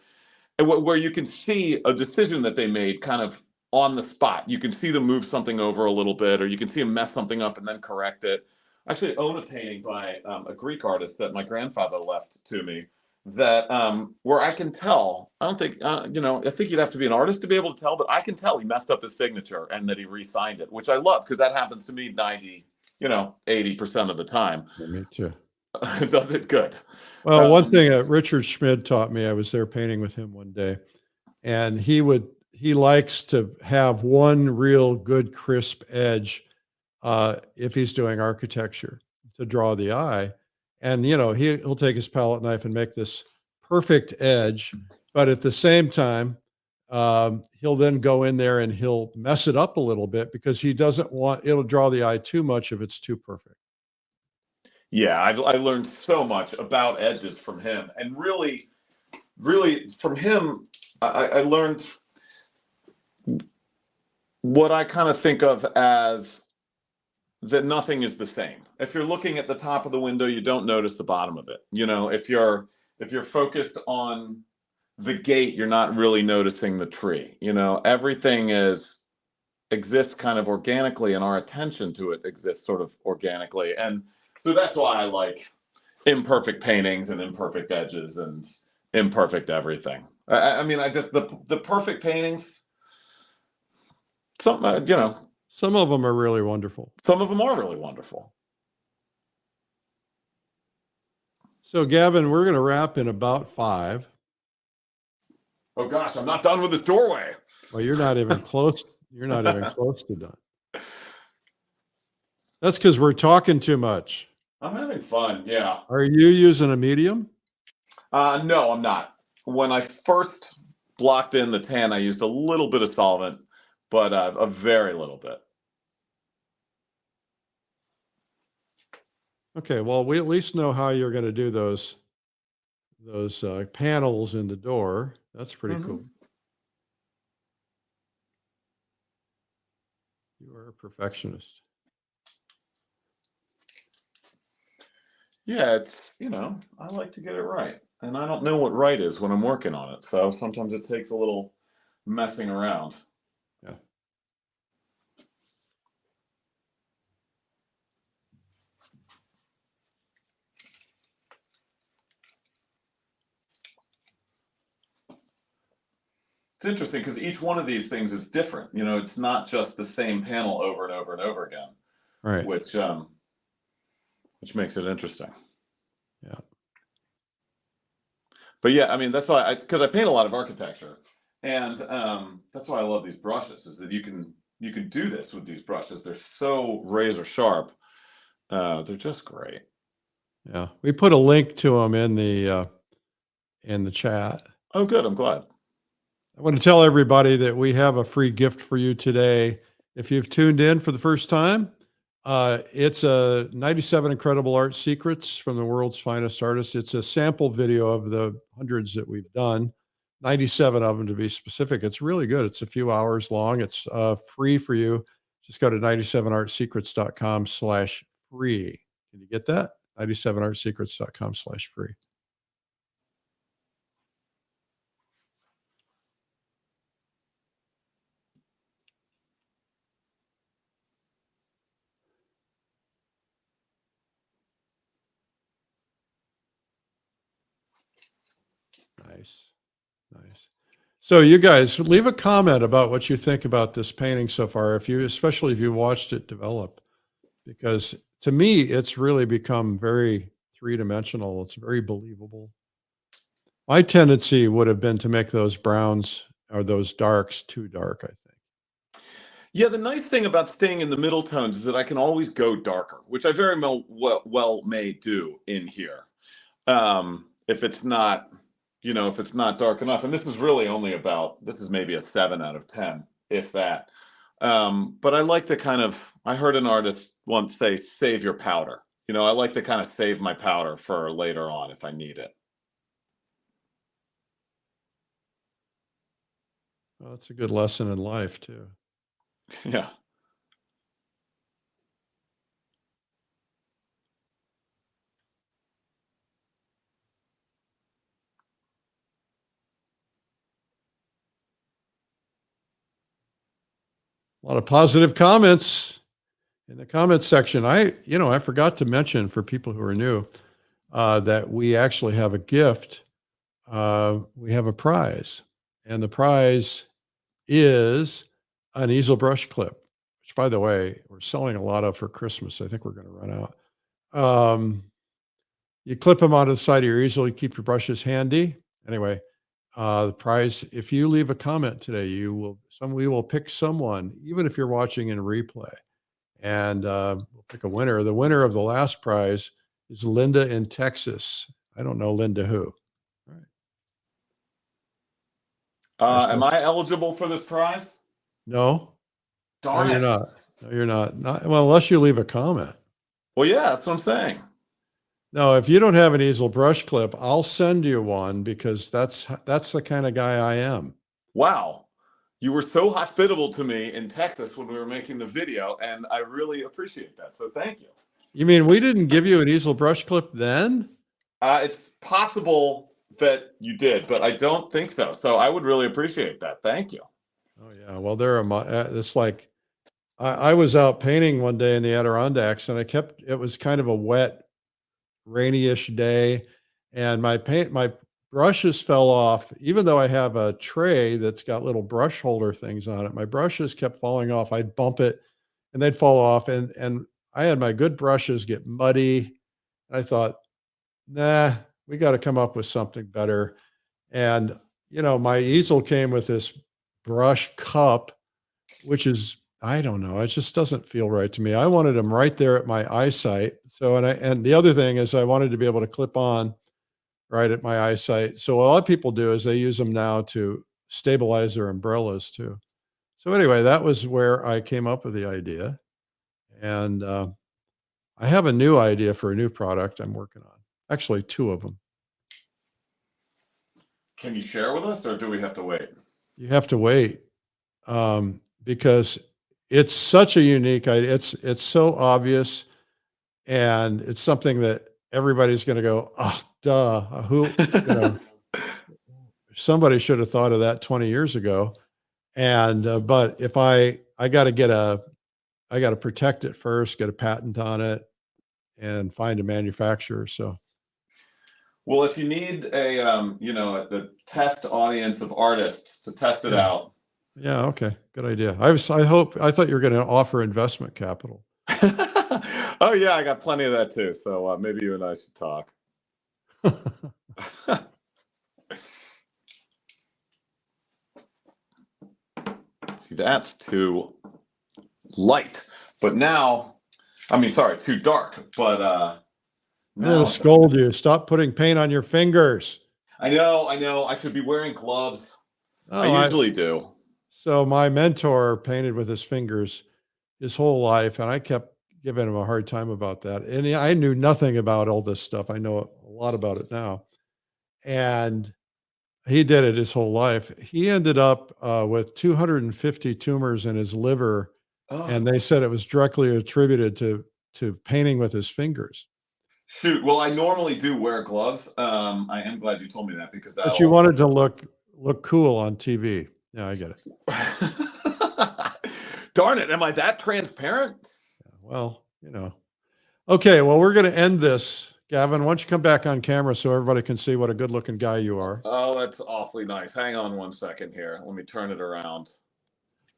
and where you can see a decision that they made kind of on the spot. You can see them move something over a little bit, or you can see them mess something up and then correct it. I actually own a painting by a Greek artist that my grandfather left to me, that where I can tell. I don't think I think you'd have to be an artist to be able to tell, but I can tell he messed up his signature and that he re-signed it, which I love, because that happens to me 80% of the time. Yeah, me too. Does it good. Well, one thing Richard Schmid taught me, I was there painting with him one day, and he likes to have one real good crisp edge if he's doing architecture to draw the eye. And, he'll take his palette knife and make this perfect edge, but at the same time, he'll then go in there and he'll mess it up a little bit because he doesn't want it'll draw the eye too much if it's too perfect. Yeah, I learned so much about edges from him, and really, really from him, I learned what I kind of think of as that nothing is the same. If you're looking at the top of the window, you don't notice the bottom of it. If you're focused on the gate, you're not really noticing the tree. Everything exists kind of organically, and our attention to it exists sort of organically. And so that's why I like imperfect paintings and imperfect edges and imperfect everything. I mean, I just the perfect paintings. Some Some of them are really wonderful. some of them are really wonderful. So, Gavin, we're going to wrap in about 5. Oh gosh, I'm not done with this doorway. Well, you're not even close. You're not even close to done. That's because we're talking too much. I'm having fun. Yeah. Are you using a medium? No, I'm not. When I first blocked in the tan, I used a little bit of solvent, but a very little bit. Okay, well, we at least know how you're going to do those panels in the door. That's pretty cool. You are a perfectionist. Yeah, it's, I like to get it right. And I don't know what right is when I'm working on it. So sometimes it takes a little messing around. Yeah. It's interesting because each one of these things is different. You know, it's not just the same panel over and over and over again, Right. which makes it interesting. Yeah. But yeah, I mean, that's why because I paint a lot of architecture, and that's why I love these brushes. Is that you can do this with these brushes. They're so razor sharp. They're just great. Yeah. We put a link to them in the chat. Oh, good. I'm glad. I want to tell everybody that we have a free gift for you today. If you've tuned in for the first time, it's a 97 Incredible Art Secrets from the world's finest artists. It's a sample video of the hundreds that we've done, 97 of them to be specific. It's really good. It's a few hours long. It's free for you. Just go to 97artsecrets.com/free. Can you get that? 97artsecrets.com/free. Nice. Nice. So you guys leave a comment about what you think about this painting so far, especially if you watched it develop, because to me, it's really become very three-dimensional. It's very believable. My tendency would have been to make those browns or those darks too dark, I think. Yeah, the nice thing about staying in the middle tones is that I can always go darker, which I very well may do in here. If it's not, if it's not dark enough, and this is really only this is maybe a 7 out of 10, if that. But I like to I heard an artist once say, save your powder. I like to kind of save my powder for later on if I need it. Well, that's a good lesson in life too. Yeah. A lot of positive comments in the comments section. I forgot to mention for people who are new that we actually have a gift. We have a prize, and the prize is an easel brush clip, which, by the way, we're selling a lot of for Christmas. I think we're going to run out. You clip them onto the side of your easel. You keep your brushes handy. Anyway, the prize, if you leave a comment today, we will pick someone, even if you're watching in replay, and we'll pick a winner. The winner of the last prize is Linda in Texas. I don't know Linda who. All right. Am I eligible for this prize? No. Darn No, it. you're not. No, you're not. Well, unless you leave a comment. Well, yeah, that's what I'm saying. No, if you don't have an easel brush clip, I'll send you one because that's the kind of guy I am. Wow. You were so hospitable to me in Texas when we were making the video, and I really appreciate that. So thank you. You mean we didn't give you an easel brush clip then? It's possible that you did, but I don't think so. So I would really appreciate that. Thank you. Oh yeah. Well, it's like I was out painting one day in the Adirondacks, and it was kind of a wet, rainy-ish day, and my brushes fell off. Even though I have a tray that's got little brush holder things on it, my brushes kept falling off. I'd bump it and they'd fall off, and I had my good brushes get muddy. I thought, nah, we got to come up with something better. And my easel came with this brush cup, which is, I don't know, it just doesn't feel right to me. I wanted them right there at my eyesight. So, and the other thing is I wanted to be able to clip on right at my eyesight. So a lot of people do is they use them now to stabilize their umbrellas too. So anyway, that was where I came up with the idea. And I have a new idea for a new product I'm working on. Actually, 2 of them. Can you share with us, or do we have to wait? You have to wait because it's such a unique idea. It's so obvious, and it's something that everybody's going to go, oh, duh. Somebody should have thought of that 20 years ago. And but if I got to protect it first, get a patent on it, and find a manufacturer. So, Well, if you need a test audience of artists to test it Yeah. out. Yeah. Okay. Good idea. I thought you were going to offer investment capital. Oh yeah, I got plenty of that too. So maybe you and I should talk. See, that's too light. But now, too dark. But I'm now going to scold you. Stop putting paint on your fingers. I know. I should be wearing gloves. Oh, I usually do. So my mentor painted with his fingers his whole life, and I kept giving him a hard time about that. And I knew nothing about all this stuff. I know a lot about it now. And he did it his whole life. He ended up with 250 tumors in his liver, Oh, and they said it was directly attributed to painting with his fingers. shoot. Well, I normally do wear gloves. I am glad you told me that because But you wanted to look cool on TV. Yeah, I get it. Darn it. Am I that transparent? Well, Okay, well, we're going to end this. Gavin, why don't you come back on camera so everybody can see what a good-looking guy you are. Oh, that's awfully nice. Hang on one second here. Let me turn it around.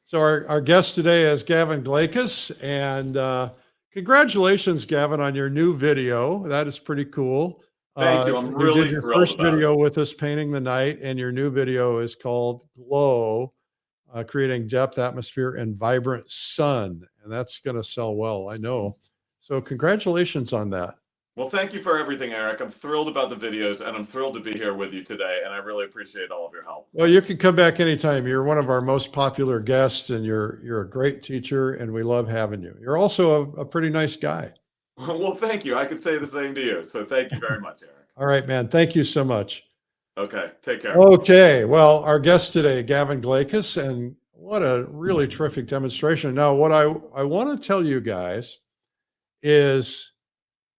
So our guest today is Gavin Glakas, and congratulations, Gavin, on your new video. That is pretty cool. Thank you. I'm You really did your thrilled first about video with us painting the night, and your new video is called Glow, creating depth, atmosphere, and vibrant sun. And that's going to sell well, I know. So congratulations on that. Well, thank you for everything, Eric. I'm thrilled about the videos, and I'm thrilled to be here with you today, and I really appreciate all of your help. Well, you can come back anytime. You're one of our most popular guests, and you're a great teacher, and we love having you. You're also a pretty nice guy. Well, thank you. I could say the same to you. So thank you very much, Eric. All right, man. Thank you so much. Okay, take care. Okay. Well, our guest today, Gavin Glakas, and what a really terrific demonstration. Now, what I want to tell you guys is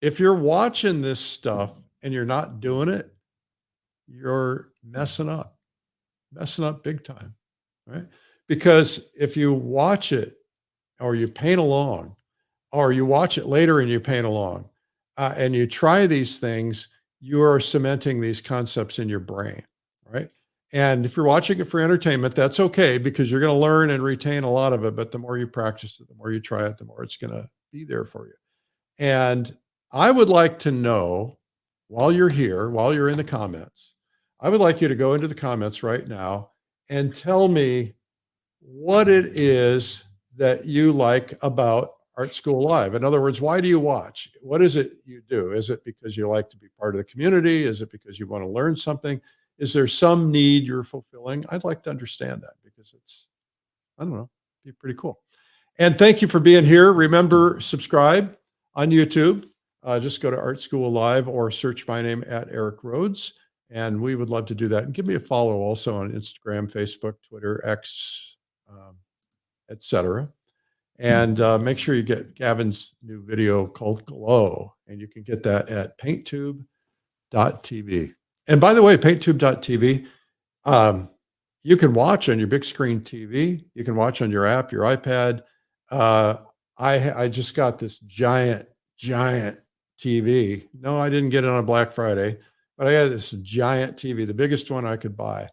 if you're watching this stuff and you're not doing it, you're messing up big time, right? Because if you watch it or you paint along, or you watch it later and you paint along, and you try these things, you are cementing these concepts in your brain, right? And if you're watching it for entertainment, that's okay because you're going to learn and retain a lot of it. But the more you practice it, the more you try it, the more it's going to be there for you. And I would like to know, while you're here, while you're in the comments, I would like you to go into the comments right now and tell me what it is that you like about Art School Live. In other words, why do you watch? What is it you do? Is it because you like to be part of the community? Is it because you want to learn something? Is there some need you're fulfilling? I'd like to understand that because it's, I don't know, be pretty cool. And thank you for being here. Remember, subscribe on YouTube. Just go to Art School Live or search my name at Eric Rhodes. And we would love to do that. And give me a follow also on Instagram, Facebook, Twitter, X, etc. And make sure you get Gavin's new video called Glow. And you can get that at painttube.tv. And by the way, painttube.tv, you can watch on your big screen TV. You can watch on your app, your iPad. I just got this giant TV. No, I didn't get it on Black Friday, but I got this giant TV, the biggest one I could buy.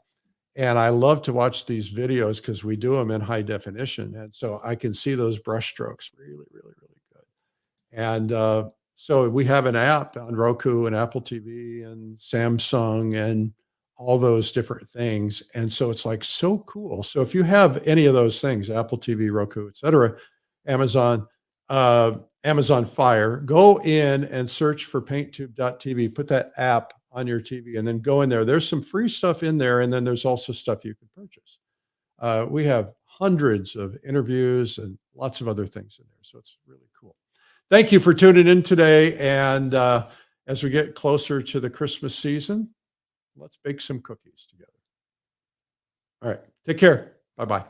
And I love to watch these videos because we do them in high definition. And so I can see those brush strokes really, really, really good. And so we have an app on Roku and Apple TV and Samsung and all those different things. And so it's like so cool. So if you have any of those things, Apple TV, Roku, etc., Amazon Fire, go in and search for painttube.tv, put that app on your TV and then go in there. There's some free stuff in there. And then there's also stuff you can purchase. We have hundreds of interviews and lots of other things in there. So it's really cool. Thank you for tuning in today. And as we get closer to the Christmas season, let's bake some cookies together. All right. Take care. Bye-bye.